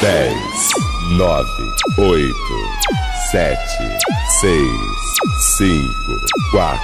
10, 9, 8, 7, 6, 5, 4,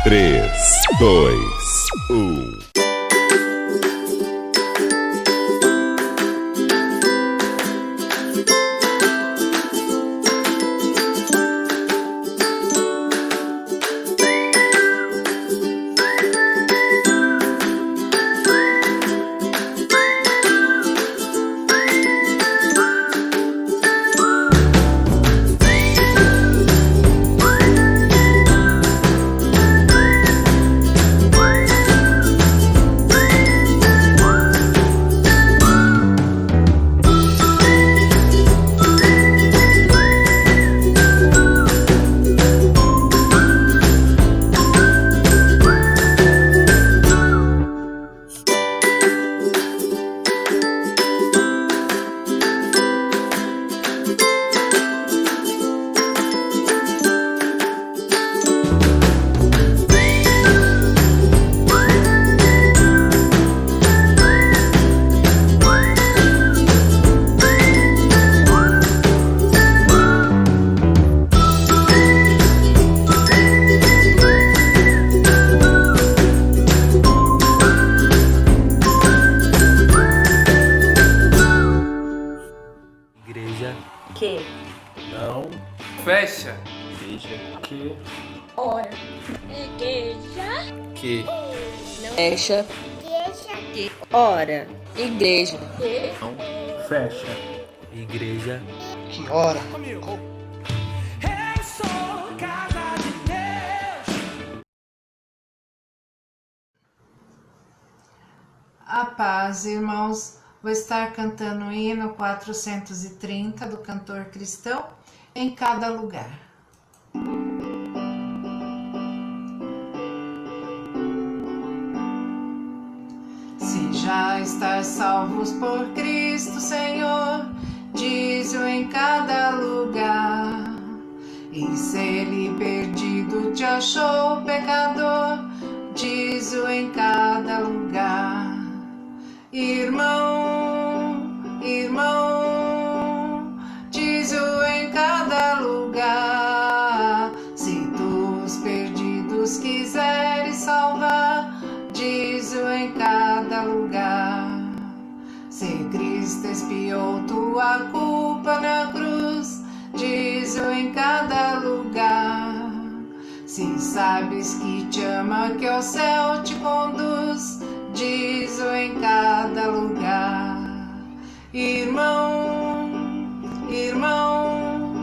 3, 2, 1. Que. Não. Fecha. Igreja. Que. Ora. Igreja. Que. Fecha. Igreja. Que. Ora. Igreja. Que. Não. Fecha. Igreja. Que hora? Eu sou casa de Deus. A paz, irmãos. Vou estar cantando o hino 430 do cantor cristão, Em Cada Lugar. Se já estar salvos por Cristo, Senhor, diz-o em cada lugar. E se ele perdido te achou pecador, diz-o em cada lugar. Irmão, irmão, diz-o em cada lugar. Se tu os perdidos quiseres salvar, diz-o em cada lugar. Se Cristo expiou tua culpa na cruz, diz-o em cada lugar. Se sabes que te ama, que ao céu te conduz, diz-o em cada lugar. Irmão, irmão,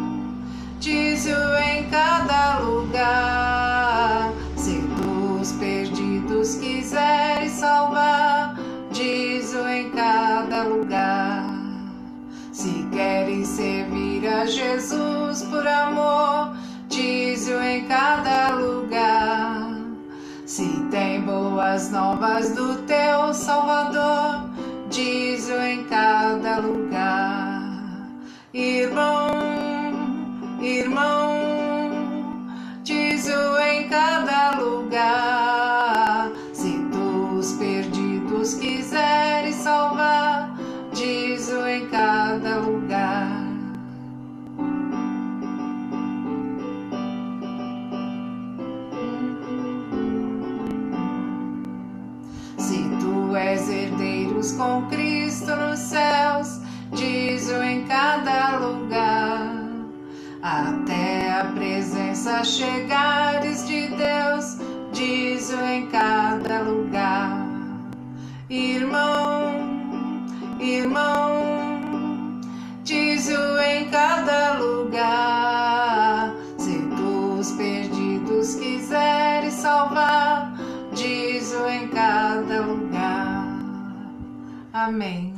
diz-o em cada lugar. Se tu os perdidos quiseres salvar, diz-o em cada lugar. Se queres servir a Jesus por amor, diz-o em cada lugar. Se tem boas novas do teu Salvador, diz-o em cada lugar. Irmão, irmão, diz-o em cada lugar. Se tu os perdidos quiseres salvar, diz-o em cada lugar. Se tu és herdeiros com Cristo nos céus, diz-o em cada lugar. Até a presença chegares de Deus, diz-o em cada lugar. Irmão, irmão, diz-o em cada lugar. Se tu os perdidos quiseres salvar, diz-o em cada lugar. Amém.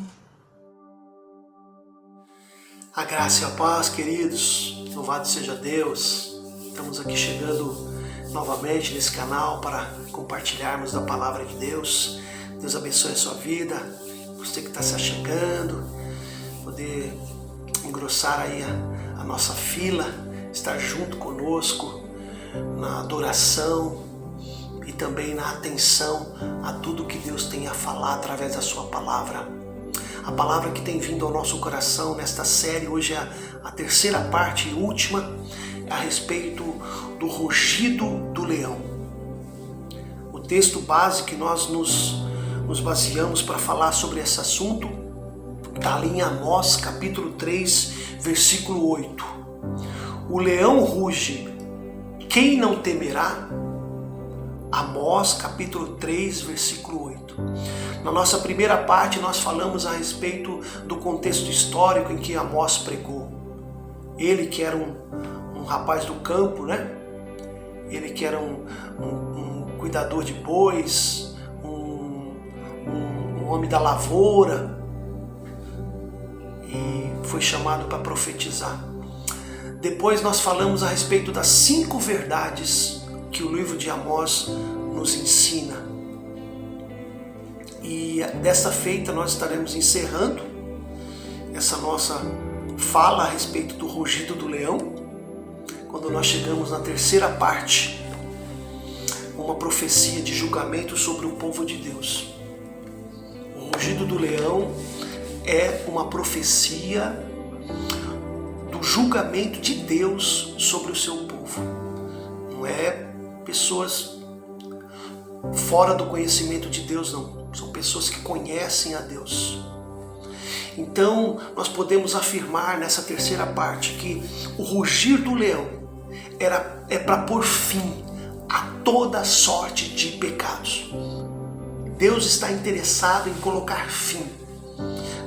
A graça e a paz, queridos. Louvado seja Deus. Estamos aqui chegando novamente nesse canal para compartilharmos da palavra de Deus. Deus abençoe a sua vida. Você que está se achegando, poder engrossar aí a nossa fila, estar junto conosco na adoração e também na atenção a tudo que Deus tem a falar através da sua palavra. A palavra que tem vindo ao nosso coração nesta série, hoje é a terceira parte e última, a respeito do rugido do leão. O texto base que nós nos baseamos para falar sobre esse assunto está ali em Amós, capítulo 3, versículo 8. O leão ruge, quem não temerá? Amós, capítulo 3, versículo 8. Na nossa primeira parte nós falamos a respeito do contexto histórico em que Amós pregou. Ele que era um rapaz do campo, né? Ele que era um cuidador de bois, um homem da lavoura, e foi chamado para profetizar. Depois nós falamos a respeito das 5 verdades que o livro de Amós nos ensina. E desta feita nós estaremos encerrando essa nossa fala a respeito do rugido do leão, quando nós chegamos na terceira parte, uma profecia de julgamento sobre o povo de Deus. O rugido do leão é uma profecia do julgamento de Deus sobre o seu povo. Não é pessoas fora do conhecimento de Deus, não. São pessoas que conhecem a Deus. Então, nós podemos afirmar nessa terceira parte que o rugir do leão é para pôr fim a toda sorte de pecados. Deus está interessado em colocar fim.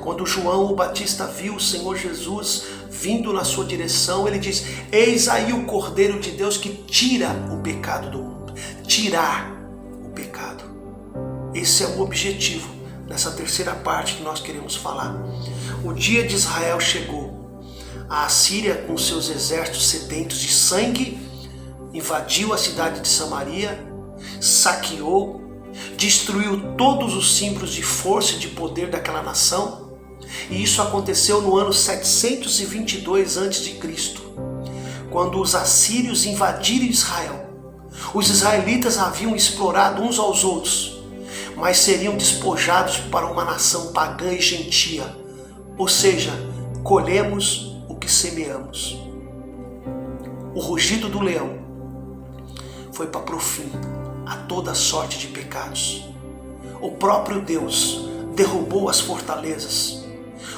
Quando João o Batista viu o Senhor Jesus vindo na sua direção, ele diz: eis aí o Cordeiro de Deus que tira o pecado do mundo. Tirar o pecado. Esse é o objetivo nessa terceira parte que nós queremos falar. O dia de Israel chegou. A Assíria, com seus exércitos sedentos de sangue, invadiu a cidade de Samaria, saqueou, destruiu todos os símbolos de força e de poder daquela nação. E isso aconteceu no ano 722 a.C., quando os assírios invadiram Israel. Os israelitas haviam explorado uns aos outros, mas seriam despojados para uma nação pagã e gentia. Ou seja, colhemos o que semeamos. O rugido do leão foi para pôr fim a toda sorte de pecados. O próprio Deus derrubou as fortalezas.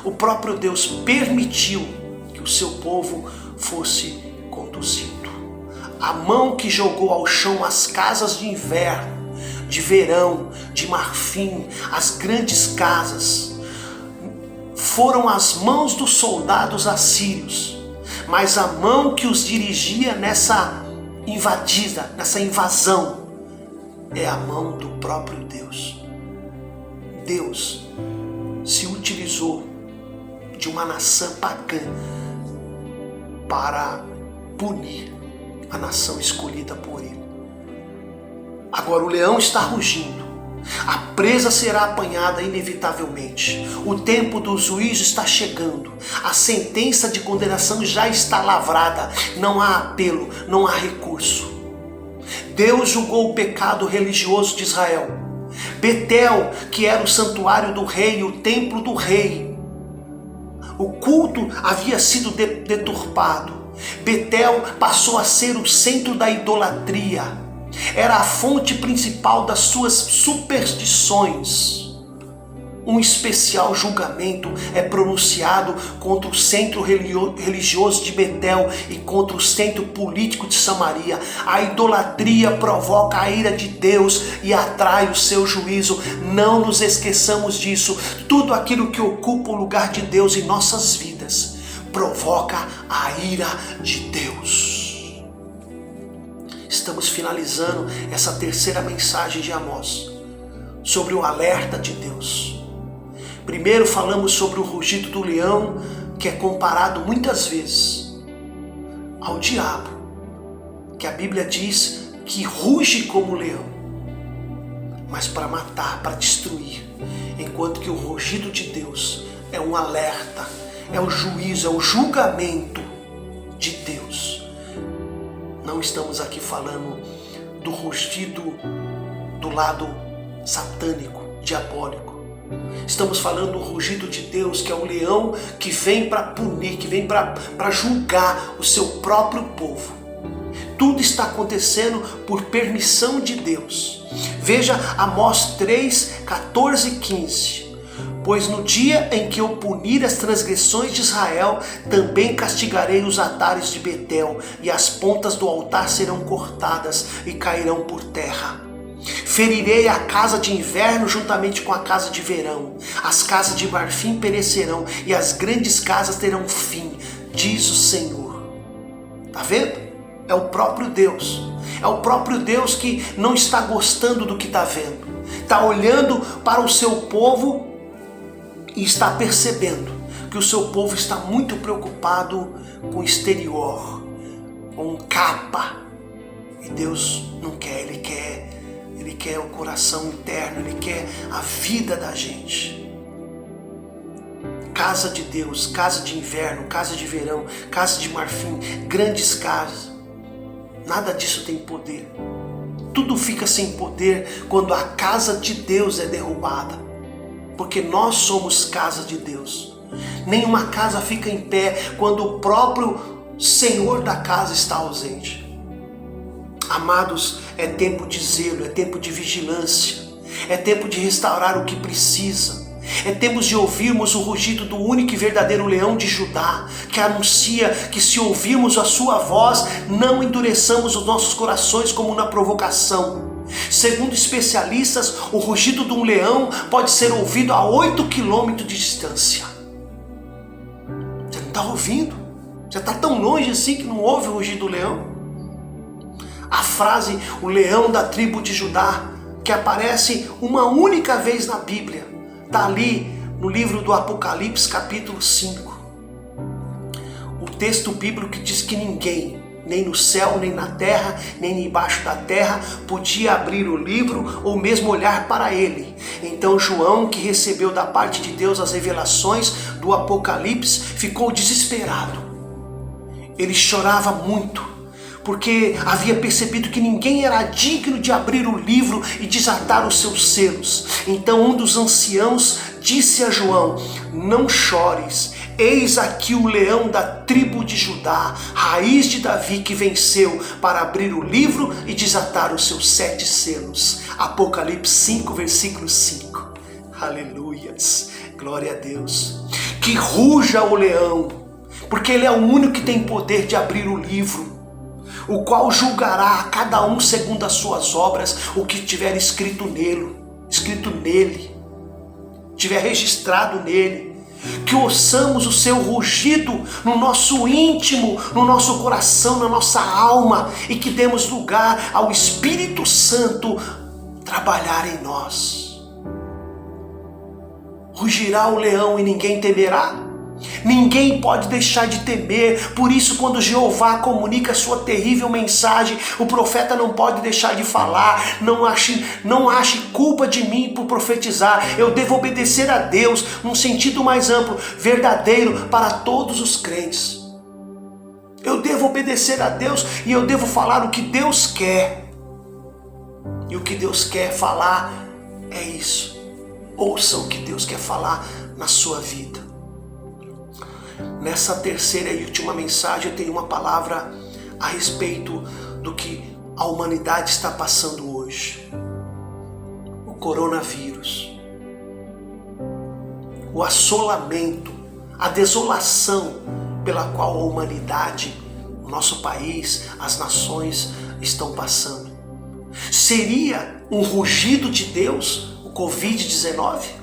O próprio Deus permitiu que o seu povo fosse conduzido. A mão que jogou ao chão as casas de inverno, de verão, de marfim, as grandes casas, foram as mãos dos soldados assírios, mas a mão que os dirigia nessa invadida, nessa invasão, é a mão do próprio Deus. Deus se utilizou de uma nação pagã para punir a nação escolhida por ele. Agora o leão está rugindo. A presa será apanhada inevitavelmente. O tempo do juízo está chegando. A sentença de condenação já está lavrada. Não há apelo, não há recurso. Deus julgou o pecado religioso de Israel. Betel, que era o santuário do rei, o templo do rei. O culto havia sido deturpado. Betel passou a ser o centro da idolatria. Era a fonte principal das suas superstições. Um especial julgamento é pronunciado contra o centro religioso de Betel e contra o centro político de Samaria. A idolatria provoca a ira de Deus e atrai o seu juízo. Não nos esqueçamos disso. Tudo aquilo que ocupa o lugar de Deus em nossas vidas provoca a ira de Deus. Estamos finalizando essa terceira mensagem de Amós sobre o alerta de Deus. Primeiro falamos sobre o rugido do leão, que é comparado muitas vezes ao diabo, que a Bíblia diz que ruge como leão, mas para matar, para destruir, enquanto que o rugido de Deus é um alerta, é o juízo, é o julgamento de Deus. Não estamos aqui falando do rugido do lado satânico, diabólico. Estamos falando do rugido de Deus, que é o leão que vem para punir, que vem para julgar o seu próprio povo. Tudo está acontecendo por permissão de Deus. Veja Amós 3, 14 e 15. Pois no dia em que eu punir as transgressões de Israel, também castigarei os altares de Betel, e as pontas do altar serão cortadas e cairão por terra. Ferirei a casa de inverno juntamente com a casa de verão. As casas de marfim perecerão e as grandes casas terão fim, diz o Senhor. Está vendo? É o próprio Deus. É o próprio Deus que não está gostando do que está vendo. Está olhando para o seu povo e está percebendo que o seu povo está muito preocupado com o exterior, com capa. E Deus não quer, Ele quer o coração interno, Ele quer a vida da gente. Casa de Deus, casa de inverno, casa de verão, casa de marfim, grandes casas. Nada disso tem poder. Tudo fica sem poder quando a casa de Deus é derrubada. Porque nós somos casa de Deus. Nenhuma casa fica em pé quando o próprio Senhor da casa está ausente. Amados, é tempo de zelo, é tempo de vigilância, é tempo de restaurar o que precisa, é tempo de ouvirmos o rugido do único e verdadeiro leão de Judá, que anuncia que se ouvirmos a sua voz, não endureçamos os nossos corações como na provocação. Segundo especialistas, o rugido de um leão pode ser ouvido a 8 quilômetros de distância. Você não está ouvindo? Você está tão longe assim que não ouve o rugido do leão? A frase, o leão da tribo de Judá, que aparece uma única vez na Bíblia, está ali no livro do Apocalipse, capítulo 5. O texto bíblico que diz que ninguém, nem no céu, nem na terra, nem embaixo da terra, podia abrir o livro ou mesmo olhar para ele. Então João, que recebeu da parte de Deus as revelações do Apocalipse, ficou desesperado. Ele chorava muito, porque havia percebido que ninguém era digno de abrir o livro e desatar os seus selos. Então um dos anciãos disse a João: não chores, eis aqui o leão da tribo de Judá, raiz de Davi, que venceu para abrir o livro e desatar os seus 7 selos. Apocalipse 5, versículo 5. Aleluias, glória a Deus. Que ruja o leão, porque ele é o único que tem poder de abrir o livro, o qual julgará a cada um segundo as suas obras o que tiver escrito nele, tiver registrado nele. Que ouçamos o seu rugido no nosso íntimo, no nosso coração, na nossa alma, e que demos lugar ao Espírito Santo trabalhar em nós. Rugirá o leão e ninguém temerá? Ninguém pode deixar de temer. Por isso, quando Jeová comunica a sua terrível mensagem, o profeta não pode deixar de falar. Não ache culpa de mim por profetizar. Eu devo obedecer a Deus num sentido mais amplo, verdadeiro para todos os crentes. Eu devo obedecer a Deus e eu devo falar o que Deus quer. E o que Deus quer falar é isso. Ouça o que Deus quer falar na sua vida. Nessa terceira e última mensagem eu tenho uma palavra a respeito do que a humanidade está passando hoje. O coronavírus. O assolamento, a desolação pela qual a humanidade, o nosso país, as nações estão passando. Seria um rugido de Deus o Covid-19?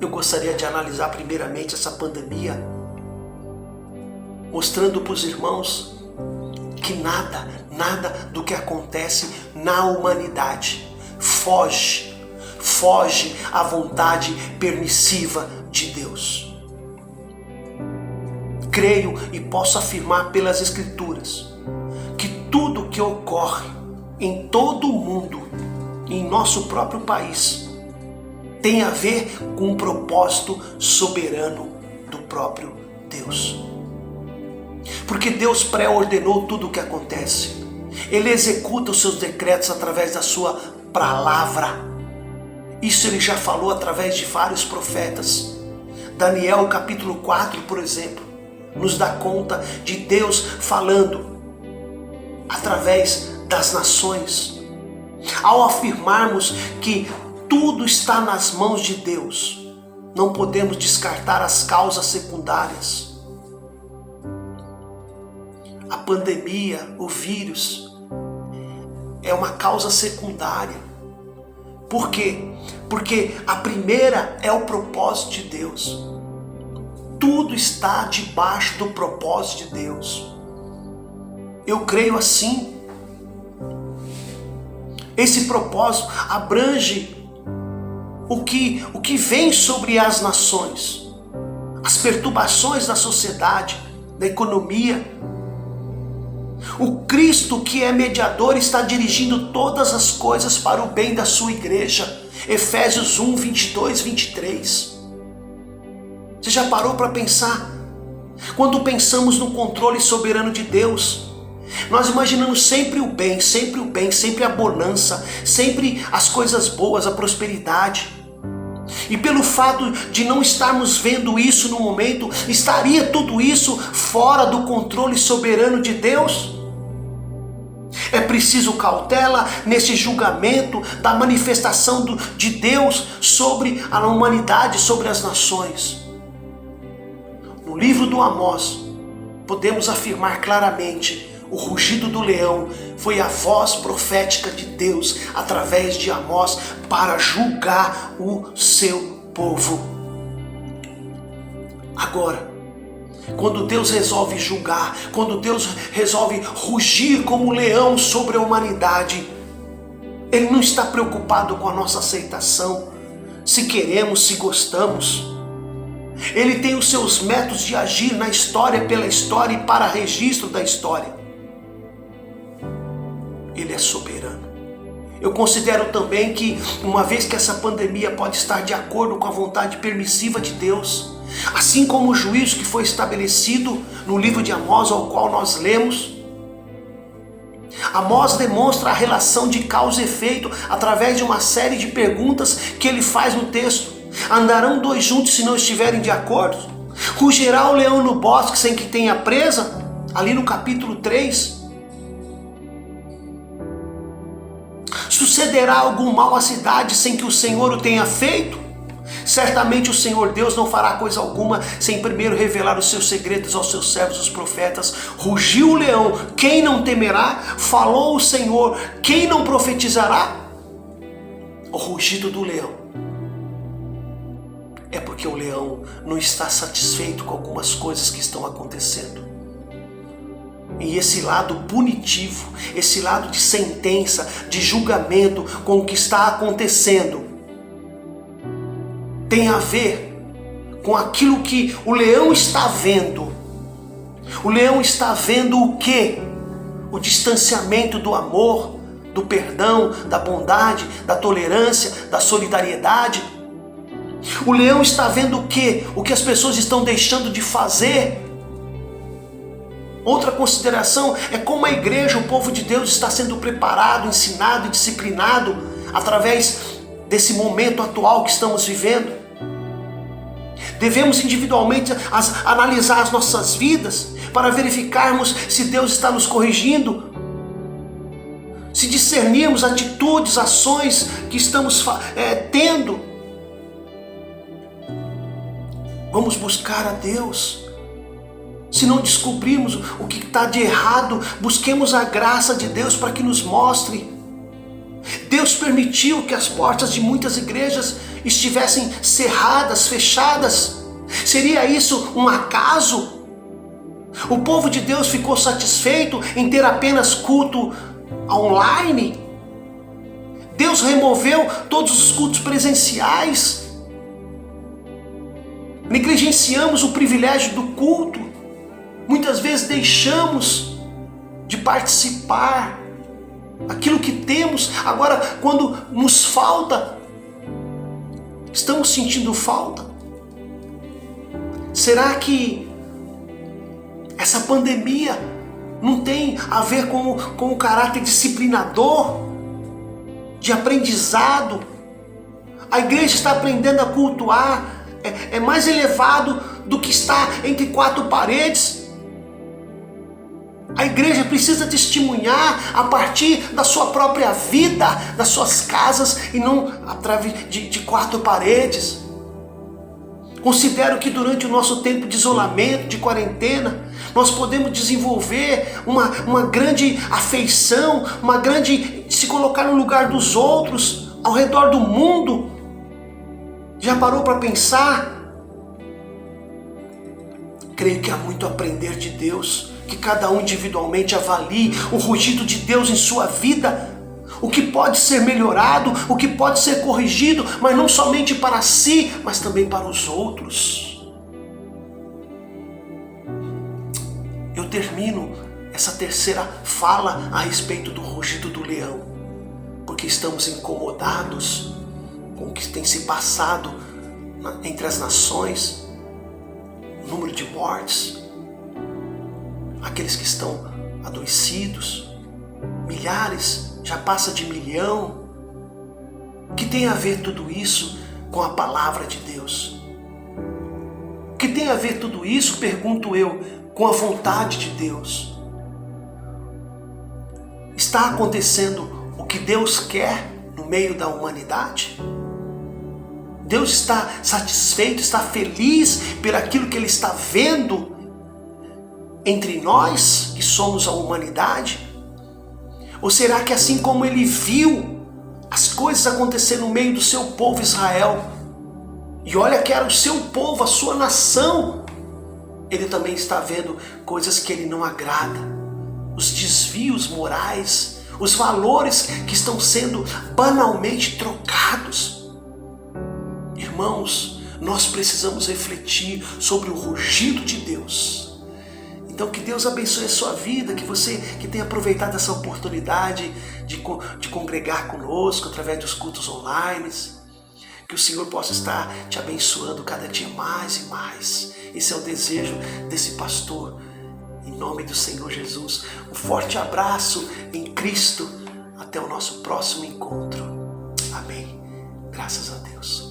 Eu gostaria de analisar primeiramente essa pandemia, mostrando para os irmãos que nada do que acontece na humanidade foge à vontade permissiva de Deus. Creio e posso afirmar pelas Escrituras que tudo que ocorre em todo o mundo, em nosso próprio país, tem a ver com um propósito soberano do próprio Deus. Porque Deus pré-ordenou tudo o que acontece. Ele executa os seus decretos através da sua palavra. Isso ele já falou através de vários profetas. Daniel capítulo 4, por exemplo, nos dá conta de Deus falando através das nações. Ao afirmarmos que tudo está nas mãos de Deus, não podemos descartar as causas secundárias. A pandemia, o vírus, é uma causa secundária. Por quê? Porque a primeira é o propósito de Deus. Tudo está debaixo do propósito de Deus. Eu creio assim. Esse propósito abrange o que vem sobre as nações, as perturbações da sociedade, da economia. O Cristo que é mediador está dirigindo todas as coisas para o bem da sua igreja. Efésios 1, 22, 23. Você já parou para pensar? Quando pensamos no controle soberano de Deus, nós imaginamos sempre o bem, sempre a bonança, sempre as coisas boas, a prosperidade. E pelo fato de não estarmos vendo isso no momento, estaria tudo isso fora do controle soberano de Deus? É preciso cautela nesse julgamento da manifestação de Deus sobre a humanidade, sobre as nações. No livro do Amós, podemos afirmar claramente: o rugido do leão foi a voz profética de Deus através de Amós para julgar o seu povo. Agora, quando Deus resolve julgar, quando Deus resolve rugir como um leão sobre a humanidade, Ele não está preocupado com a nossa aceitação, se queremos, se gostamos. Ele tem os seus métodos de agir na história, pela história e para registro da história. Ele é soberano. Eu considero também que, uma vez que essa pandemia pode estar de acordo com a vontade permissiva de Deus, assim como o juízo que foi estabelecido no livro de Amós, ao qual nós lemos, Amós demonstra a relação de causa e efeito através de uma série de perguntas que ele faz no texto. Andarão dois juntos se não estiverem de acordo? Rugirá o leão no bosque sem que tenha presa? Ali no capítulo 3. Sucederá algum mal à cidade sem que o Senhor o tenha feito? Certamente o Senhor Deus não fará coisa alguma sem primeiro revelar os seus segredos aos seus servos, os profetas. Rugiu o leão, quem não temerá? Falou o Senhor, quem não profetizará? O rugido do leão é porque o leão não está satisfeito com algumas coisas que estão acontecendo. E esse lado punitivo, esse lado de sentença, de julgamento com o que está acontecendo, tem a ver com aquilo que o leão está vendo. O leão está vendo o quê? O distanciamento do amor, do perdão, da bondade, da tolerância, da solidariedade. O leão está vendo o quê? O que as pessoas estão deixando de fazer. Outra consideração é como a igreja, o povo de Deus, está sendo preparado, ensinado e disciplinado através desse momento atual que estamos vivendo. Devemos individualmente analisar as nossas vidas para verificarmos se Deus está nos corrigindo, se discernirmos atitudes, ações que estamos tendo. Vamos buscar a Deus. Se não descobrirmos o que está de errado, busquemos a graça de Deus para que nos mostre. Deus permitiu que as portas de muitas igrejas estivessem cerradas, fechadas. Seria isso um acaso? O povo de Deus ficou satisfeito em ter apenas culto online? Deus removeu todos os cultos presenciais? Negligenciamos o privilégio do culto? Muitas vezes deixamos de participar aquilo que temos. Agora, quando nos falta, estamos sentindo falta. Será que essa pandemia não tem a ver com o caráter disciplinador, de aprendizado, A igreja está aprendendo a cultuar, é mais elevado do que estar entre quatro paredes. A igreja precisa testemunhar a partir da sua própria vida, das suas casas e não através de quatro paredes. Considero que durante o nosso tempo de isolamento, de quarentena, nós podemos desenvolver uma grande afeição, uma grande se colocar no lugar dos outros, ao redor do mundo. Já parou para pensar? Creio que há muito a aprender de Deus, que cada um individualmente avalie o rugido de Deus em sua vida, o que pode ser melhorado, o que pode ser corrigido, mas não somente para si, mas também para os outros. Eu termino essa terceira fala a respeito do rugido do leão, porque estamos incomodados com o que tem se passado entre as nações, o número de mortes, aqueles que estão adoecidos, milhares, já passa de 1 milhão. O que tem a ver tudo isso com a palavra de Deus? O que tem a ver tudo isso, pergunto eu, com a vontade de Deus? Está acontecendo o que Deus quer no meio da humanidade? Deus está satisfeito, está feliz por aquilo que Ele está vendo entre nós, que somos a humanidade? Ou será que assim como Ele viu as coisas acontecer no meio do seu povo Israel, e olha que era o seu povo, a sua nação, Ele também está vendo coisas que Ele não agrada, os desvios morais, os valores que estão sendo banalmente trocados? Irmãos, nós precisamos refletir sobre o rugido de Deus. Então que Deus abençoe a sua vida, que você que tenha aproveitado essa oportunidade de congregar conosco através dos cultos online, que o Senhor possa estar te abençoando cada dia mais e mais. Esse é o desejo desse pastor, em nome do Senhor Jesus. Um forte abraço em Cristo, até o nosso próximo encontro. Amém. Graças a Deus.